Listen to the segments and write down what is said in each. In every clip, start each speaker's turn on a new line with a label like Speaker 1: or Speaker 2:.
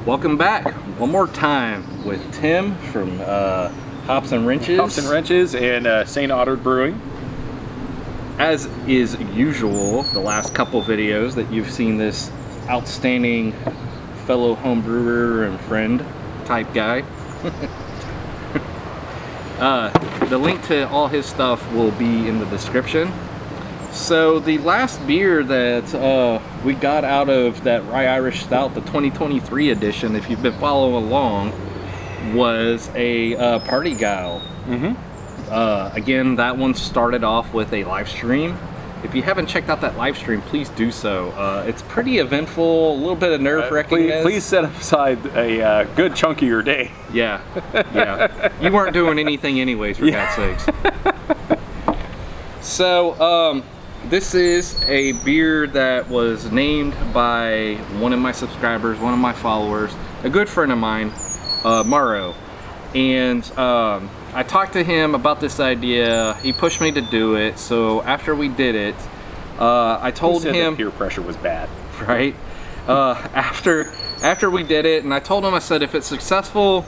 Speaker 1: Welcome back one more time with Tim from Hops and Wrenches.
Speaker 2: Hops and Wrenches and St. Otter Brewing.
Speaker 1: As is usual, the last couple videos that you've seen this outstanding fellow home brewer and friend type guy. The link to all his stuff will be in the description. So the last beer that we got out of that Rye Irish Stout, the 2023 edition, if you've been following along, was a Parti-gyle. Again, that one started off with a live stream. If you haven't checked out that live stream, please do so. It's pretty eventful, a little bit of nerve-wracking.
Speaker 2: Please set aside a good chunk of your day.
Speaker 1: Yeah, yeah. You weren't doing anything anyways, for God's sakes. So, this is a beer that was named by one of my subscribers, one of my followers, a good friend of mine, Mauro. And I talked to him about this idea. He pushed me to do it. So after we did it, I told him
Speaker 2: that peer pressure was bad,
Speaker 1: right? After we did it, and I told him, I said, if it's successful,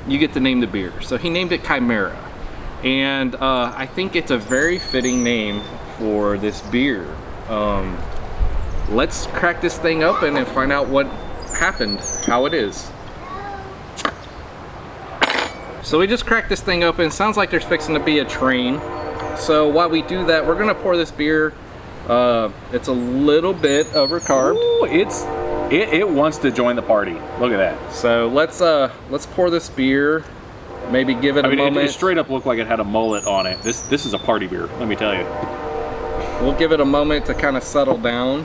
Speaker 1: you get to name the beer. So he named it Chimera, and I think it's a very fitting name for this beer. Let's crack this thing open and find out what happened, how it is. So we just cracked this thing open. Sounds like there's fixing to be a train. So while we do that, we're gonna pour this beer. It's a little bit overcarved.
Speaker 2: Ooh, it wants to join the party. Look at that.
Speaker 1: So let's pour this beer. Maybe give it a moment.
Speaker 2: It straight up looked like it had a mullet on it. This is a party beer, let me tell you.
Speaker 1: We'll give it a moment to kind of settle down.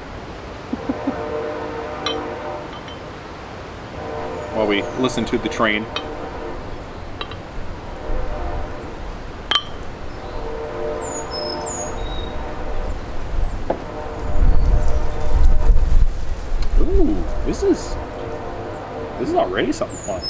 Speaker 2: While we listen to the train. Ooh, this is already something fun.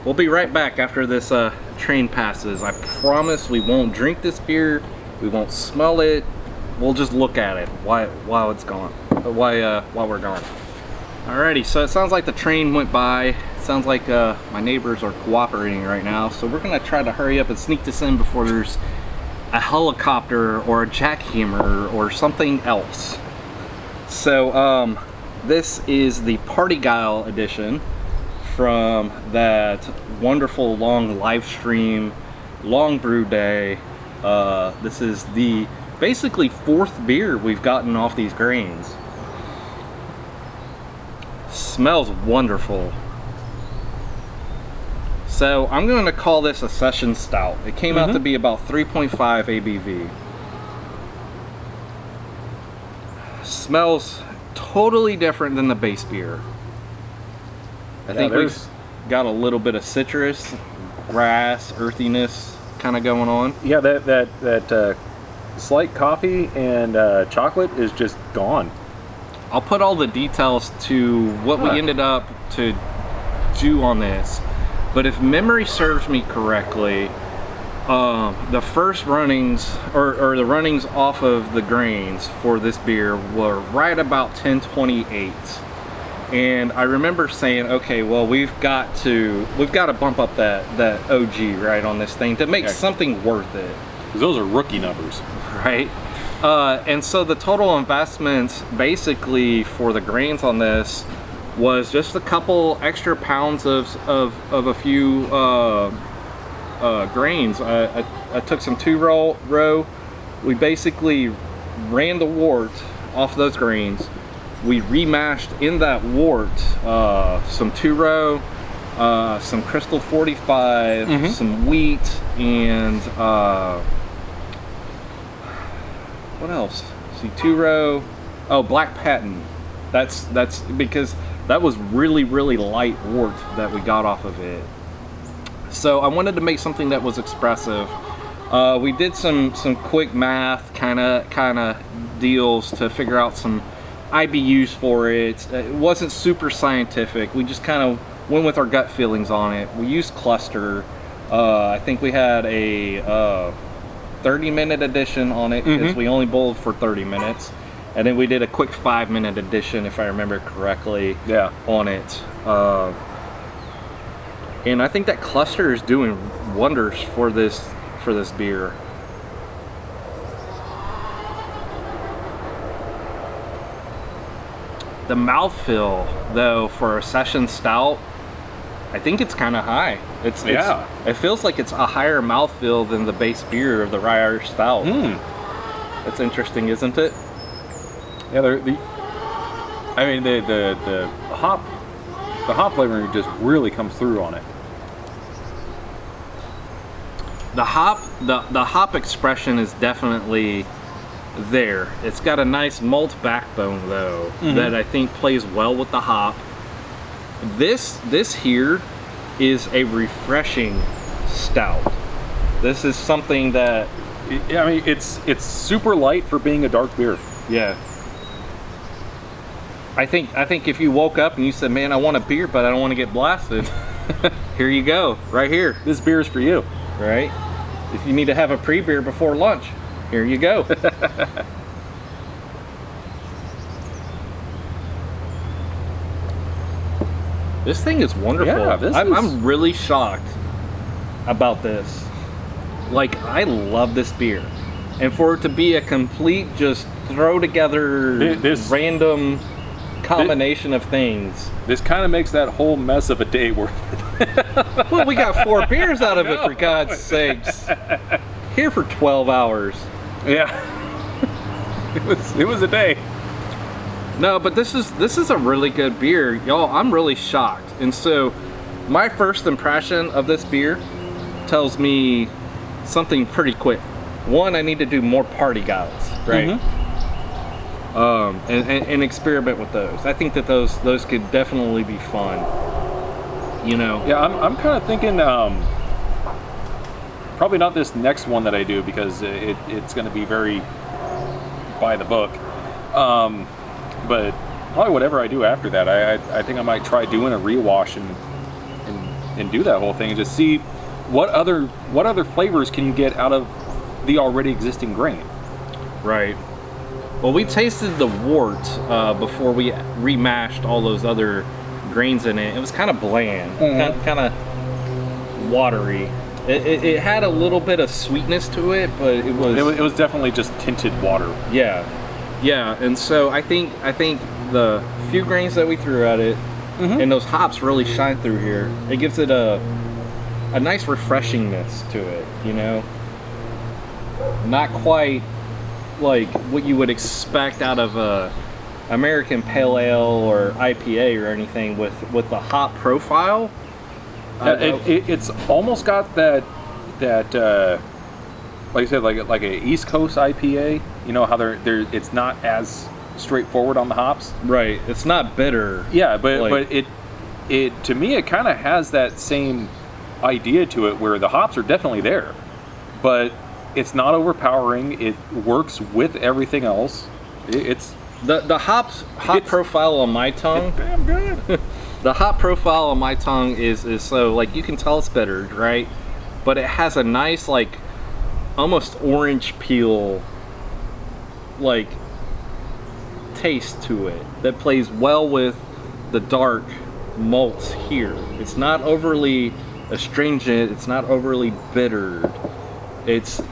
Speaker 1: We'll be right back after this train passes. I promise we won't drink this beer. We won't smell it. We'll just look at it while it's gone. While we're gone. Alrighty, so it sounds like the train went by. It sounds like my neighbors are cooperating right now. So we're gonna try to hurry up and sneak this in before there's a helicopter or a jackhammer or something else. So this is the Parti-gyle edition from that wonderful long live stream, long brew day. This is the basically fourth beer we've gotten off these grains. Smells wonderful. So I'm going to call this a session stout. It came out to be about 3.5 ABV. Smells totally different than the base beer. I think we've got a little bit of citrus, grass, earthiness kind of going on.
Speaker 2: Yeah, that slight coffee and chocolate is just gone.
Speaker 1: I'll put all the details to what we ended up to do on this. But if memory serves me correctly, the first runnings, or the runnings off of the grains for this beer were right about 1028. And I remember saying, okay, well, we've got to bump up that OG right on this thing to make something worth it.
Speaker 2: Because those are rookie numbers,
Speaker 1: right? And so the total investment basically for the grains on this was just a couple extra pounds of a few grains. I took some 2-row. We basically ran the wort off those grains. We remashed in that wort some 2-row, some Crystal 45, some wheat, and what else? See, 2-row. Oh, black patent. That's because that was really light wort that we got off of it. So I wanted to make something that was expressive. We did some quick math kind of deals to figure out some IBUs for it. It wasn't super scientific. We just kind of went with our gut feelings on it. We used cluster. I think we had a 30-minute addition on it because we only boiled for 30 minutes. And then we did a quick 5-minute addition, if I remember correctly, on it. And I think that cluster is doing wonders for this beer. The mouthfeel, though, for a session stout, I think it's kind of high. It feels like it's a higher mouthfeel than the base beer of the Rye Irish Stout. That's interesting, isn't it?
Speaker 2: Yeah, the hop flavoring just really comes through on it.
Speaker 1: The hop expression is definitely there. It's got a nice malt backbone though that I think plays well with the hop. This here is a refreshing stout. This is something that
Speaker 2: I mean it's super light for being a dark beer.
Speaker 1: Yeah. I think if you woke up and you said, "Man, I want a beer, but I don't want to get blasted," here you go, right here.
Speaker 2: This beer is for you,
Speaker 1: right? If you need to have a pre-beer before lunch, here you go. This thing is wonderful.
Speaker 2: Yeah,
Speaker 1: I'm really shocked about this. Like, I love this beer, and for it to be a complete just throw together random combination of things.
Speaker 2: This kind of makes that whole mess of a day worth it.
Speaker 1: Well, we got 4 beers out of it, for God's sakes. Here for 12 hours.
Speaker 2: Yeah. It was a day.
Speaker 1: No, but this is a really good beer. Y'all, I'm really shocked. And so my first impression of this beer tells me something pretty quick. One, I need to do more Parti-gyles, right? And experiment with those. I think that those could definitely be fun. You know.
Speaker 2: Yeah, I'm kind of thinking probably not this next one that I do because it's going to be very by the book. But probably whatever I do after that, I think I might try doing a rewash and do that whole thing and just see what other flavors can you get out of the already existing grain.
Speaker 1: Right. Well, we tasted the wort before we remashed all those other grains in it. It was kind of bland, kind of watery. It had a little bit of sweetness to it, but it was
Speaker 2: definitely just tinted water.
Speaker 1: Yeah, and so I think the few grains that we threw at it and those hops really shine through here. It gives it a nice refreshingness to it, you know. Not quite like what you would expect out of a American Pale Ale or IPA or anything with the hop profile.
Speaker 2: It's almost got that like you said, like a East Coast IPA. You know how it's not as straightforward on the hops.
Speaker 1: Right. It's not bitter.
Speaker 2: Yeah, but it to me it kind of has that same idea to it where the hops are definitely there, but it's not overpowering. It works with everything else. It's
Speaker 1: the hop profile on my tongue.
Speaker 2: It's damn good.
Speaker 1: The hop profile on my tongue is so, like, you can tell it's bitter, right? But it has a nice, like, almost orange peel, like, taste to it that plays well with the dark malts here. It's not overly astringent. It's not overly bitter. It's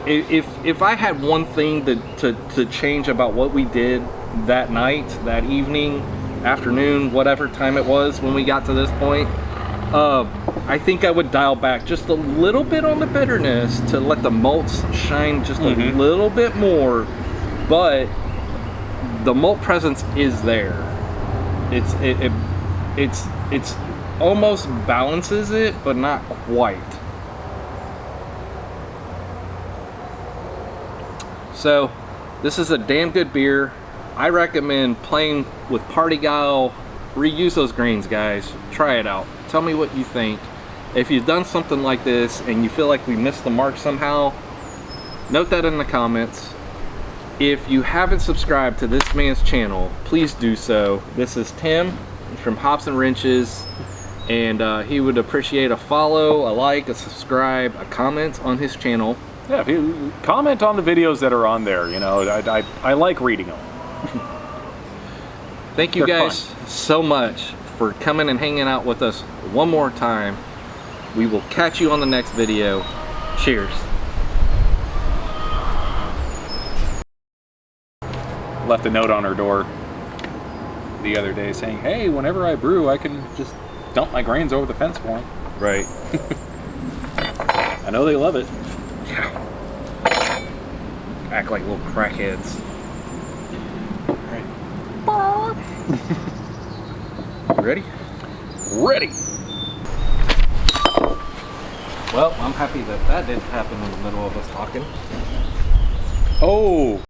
Speaker 1: if I had one thing to change about what we did that night, that evening, afternoon, whatever time it was when we got to this point, I think I would dial back just a little bit on the bitterness to let the malts shine just a little bit more, but the malt presence is there. It's almost balances it, but not quite. So this is a damn good beer. I recommend playing with Parti-gyle. Reuse those grains, guys. Try it out. Tell me what you think. If you've done something like this and you feel like we missed the mark somehow, note that in the comments. If you haven't subscribed to this man's channel, please do so. This is Tim from Hops and Wrenches, and he would appreciate a follow, a like, a subscribe, a comment on his channel.
Speaker 2: Yeah, if you comment on the videos that are on there. You know, I like reading them.
Speaker 1: Thank you
Speaker 2: They're
Speaker 1: guys so much for coming and hanging out with us one more time. We will catch you on the next video. Cheers.
Speaker 2: Left a note on her door the other day saying, hey, whenever I brew, I can just dump my grains over the fence for them.
Speaker 1: Right.
Speaker 2: I know they love it.
Speaker 1: Yeah. Act like little crackheads. All right. Ready?
Speaker 2: Ready.
Speaker 1: Well, I'm happy that that didn't happen in the middle of us talking.
Speaker 2: Oh.